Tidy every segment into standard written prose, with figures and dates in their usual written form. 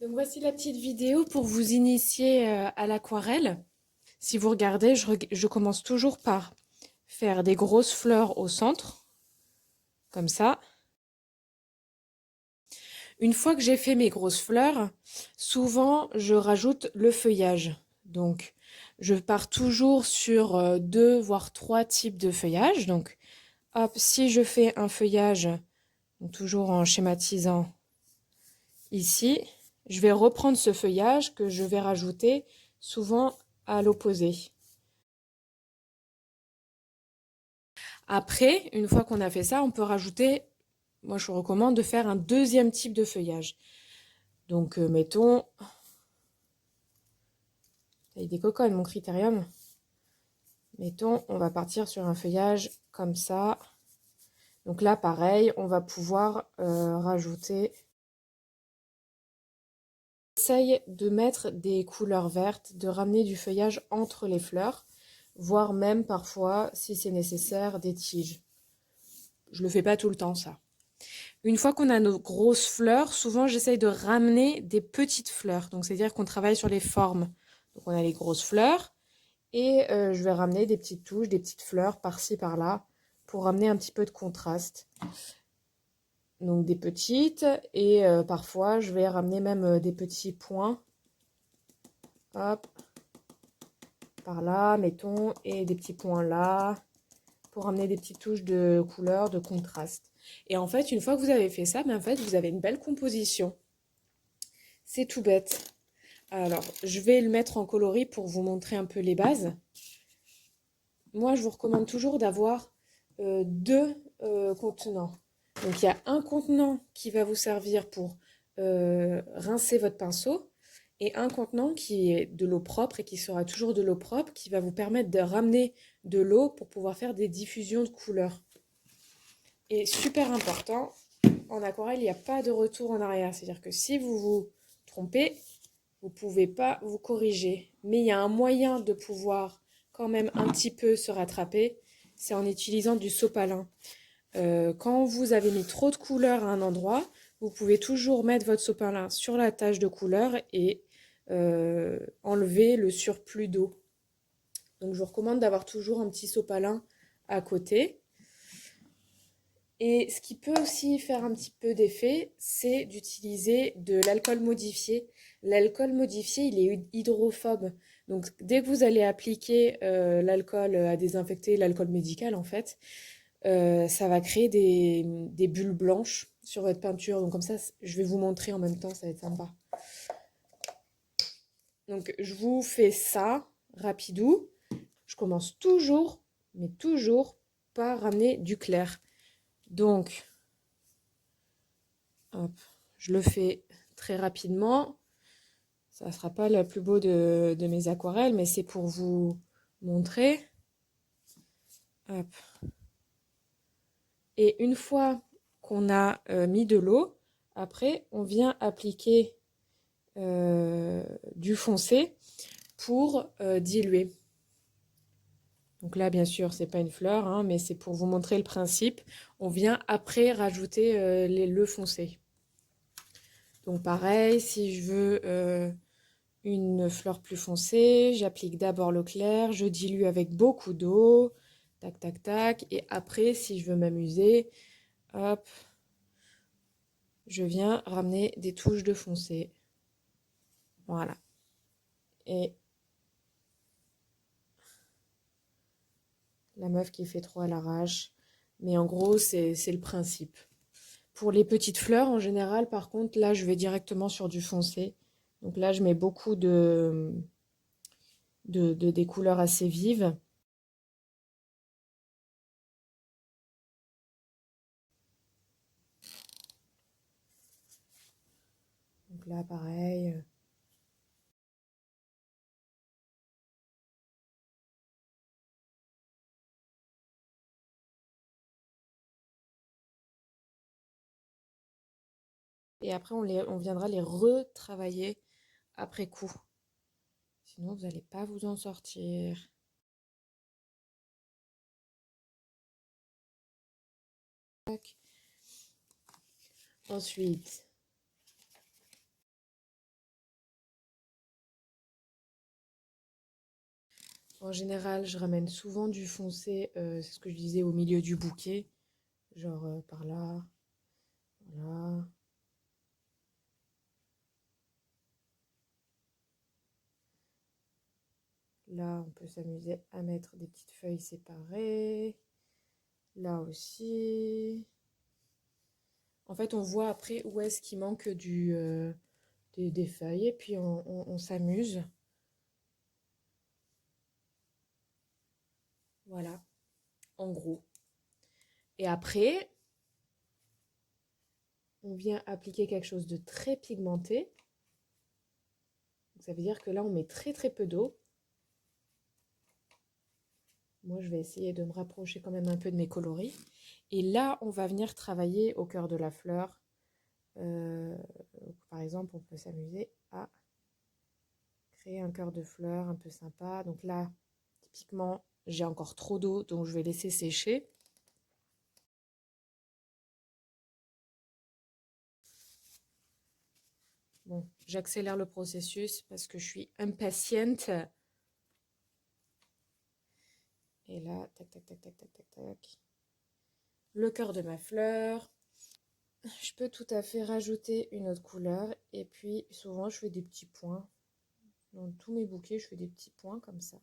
Donc voici la petite vidéo pour vous initier à l'aquarelle. Si vous regardez, je commence toujours par faire des grosses fleurs au centre, comme ça. Une fois que j'ai fait mes grosses fleurs, souvent je rajoute le feuillage. Donc je pars toujours sur deux voire trois types de feuillage. Donc hop, si je fais un feuillage, donc toujours en schématisant ici, je vais reprendre ce feuillage que je vais rajouter souvent à l'opposé. Après, une fois qu'on a fait ça, on peut rajouter, moi je vous recommande de faire un deuxième type de feuillage. Donc mettons, taille des cocottes, mon critérium. Mettons, on va partir sur un feuillage comme ça. Donc là, pareil, on va pouvoir rajouter. Essaye de mettre des couleurs vertes, de ramener du feuillage entre les fleurs, voire même parfois, si c'est nécessaire, des tiges. Je le fais pas tout le temps, ça. Une fois qu'on a nos grosses fleurs, souvent j'essaye de ramener des petites fleurs. Donc c'est-à-dire qu'on travaille sur les formes. Donc on a les grosses fleurs et je vais ramener des petites touches, des petites fleurs par-ci par-là pour ramener un petit peu de contraste. Donc des petites et parfois je vais ramener même des petits points. Hop, par là, mettons, et des petits points là pour ramener des petites touches de couleur, de contraste. Et en fait, une fois que vous avez fait ça, en fait, vous avez une belle composition. C'est tout bête. Alors, je vais le mettre en coloris pour vous montrer un peu les bases. Moi, je vous recommande toujours d'avoir deux contenants. Donc, il y a un contenant qui va vous servir pour rincer votre pinceau et un contenant qui est de l'eau propre et qui sera toujours de l'eau propre, qui va vous permettre de ramener de l'eau pour pouvoir faire des diffusions de couleurs. Et super important, en aquarelle, il n'y a pas de retour en arrière. C'est-à-dire que si vous vous trompez, vous ne pouvez pas vous corriger. Mais il y a un moyen de pouvoir quand même un petit peu se rattraper, c'est en utilisant du sopalin. Quand vous avez mis trop de couleur à un endroit, vous pouvez toujours mettre votre sopalin sur la tache de couleur et enlever le surplus d'eau. Donc je vous recommande d'avoir toujours un petit sopalin à côté. Et ce qui peut aussi faire un petit peu d'effet, c'est d'utiliser de l'alcool modifié. L'alcool modifié, il est hydrophobe. Donc dès que vous allez appliquer l'alcool à désinfecter, l'alcool médical en fait, ça va créer des bulles blanches sur votre peinture. Donc comme ça, je vais vous montrer en même temps, ça va être sympa. Donc je vous fais ça rapidou. Je commence toujours, mais toujours, par ramener du clair. Donc, hop, je le fais très rapidement. Ça ne sera pas le plus beau de mes aquarelles, mais c'est pour vous montrer. Hop. Et une fois qu'on a mis de l'eau, après, on vient appliquer du foncé pour diluer. Donc là, bien sûr, c'est pas une fleur, hein, mais c'est pour vous montrer le principe. On vient après rajouter le foncé. Donc pareil, si je veux une fleur plus foncée, j'applique d'abord l'eau claire, je dilue avec beaucoup d'eau, tac, tac, tac. Et après, si je veux m'amuser, hop, je viens ramener des touches de foncé. Voilà. Et la meuf qui fait trop à l'arrache. Mais en gros, c'est le principe. Pour les petites fleurs, en général, par contre, là, je vais directement sur du foncé. Donc là, je mets beaucoup des couleurs assez vives. Donc là, pareil. Et après, on viendra les retravailler après coup. Sinon, vous n'allez pas vous en sortir. Ensuite, En général, je ramène souvent du foncé, c'est ce que je disais, au milieu du bouquet. Genre par là, voilà. Là, on peut s'amuser à mettre des petites feuilles séparées. Là aussi. En fait, on voit après où est-ce qu'il manque des feuilles et puis on s'amuse. Voilà, en gros. Et après, on vient appliquer quelque chose de très pigmenté. Donc, ça veut dire que là, on met très très peu d'eau. Moi, je vais essayer de me rapprocher quand même un peu de mes coloris. Et là, on va venir travailler au cœur de la fleur. Euh, Par exemple, on peut s'amuser à créer un cœur de fleur un peu sympa. Donc là, typiquement, j'ai encore trop d'eau, donc je vais laisser sécher. Bon, j'accélère le processus parce que je suis impatiente. Et là, tac, tac, tac, tac, tac, tac, tac. Le cœur de ma fleur. Je peux tout à fait rajouter une autre couleur. Et puis, souvent, je fais des petits points. Dans tous mes bouquets, je fais des petits points comme ça.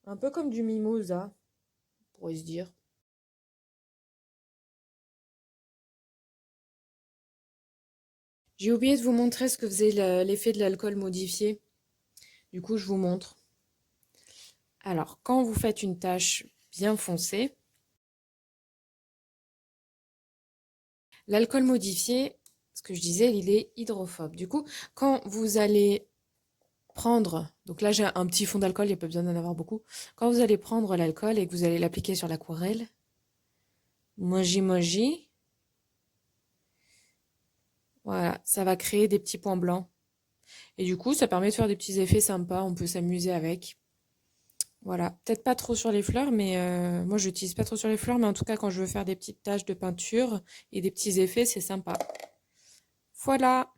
Un peu comme du mimosa, on pourrait se dire. J'ai oublié de vous montrer ce que faisait l'effet de l'alcool modifié. Du coup, je vous montre. Alors, quand vous faites une tache bien foncée, l'alcool modifié, ce que je disais, il est hydrophobe. Du coup, quand vous allez prendre, donc là j'ai un petit fond d'alcool, il n'y a pas besoin d'en avoir beaucoup. Quand vous allez prendre l'alcool et que vous allez l'appliquer sur l'aquarelle, moji, voilà, ça va créer des petits points blancs. Et du coup, ça permet de faire des petits effets sympas, on peut s'amuser avec. Voilà, peut-être pas trop sur les fleurs, mais moi je n'utilise pas trop sur les fleurs, mais en tout cas quand je veux faire des petites taches de peinture et des petits effets, c'est sympa. Voilà.